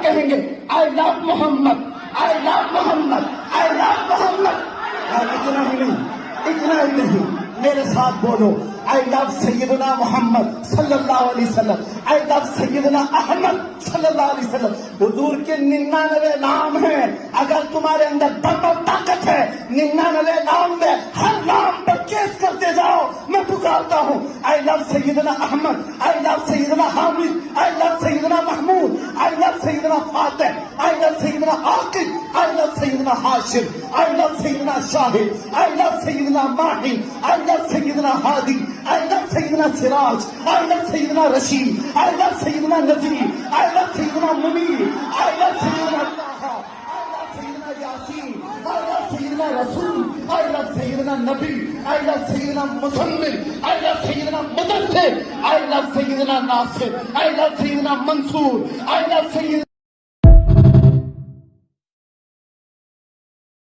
کہیں گے آئی لو محمد, آئی لو محمد, آئی لو محمد. اتنا ہی نہیں, میرے ساتھ بولو, آئی لو سیدنا محمد صلی اللہ علیہ وسلم, آئی لو سیدنا احمد صلی اللہ علیہ وسلم. حضور کے 99 نام ہیں. اگر تمہارے اندر دم اور طاقت ہے 99 نام میں ہر نام پر کیس کرتے جاؤ. میں پکارتا ہوں آئی لو سیدنا احمد, آئی لو سیدنا حامد, آئی لو سیدنا محمود, آئی لو سیدنا فاتح, آئی لو سیدنا عاقب, آئی لو سیدنا ہاشم, آئی لو سیدنا شاہد, آئی لو سیدنا ماہی, آئی لو سیدنا ہادی, آئی لو سیدنا سراج, آئی لو سیدنا رشید, آئی لو سیدنا نذیر, آئی لو سیدنا منیر, آئی لو سیدنا طه, آئی لو سیدنا یاسین, آئی لو سیدنا رسول, آئی لو سیدنا نبی, آئی لو سیدنا مزمل, آئی لو سیدنا مدثر, آئی لو سیدنا ناصر, آئی لو سیدنا منصور, آئی لو سیدنا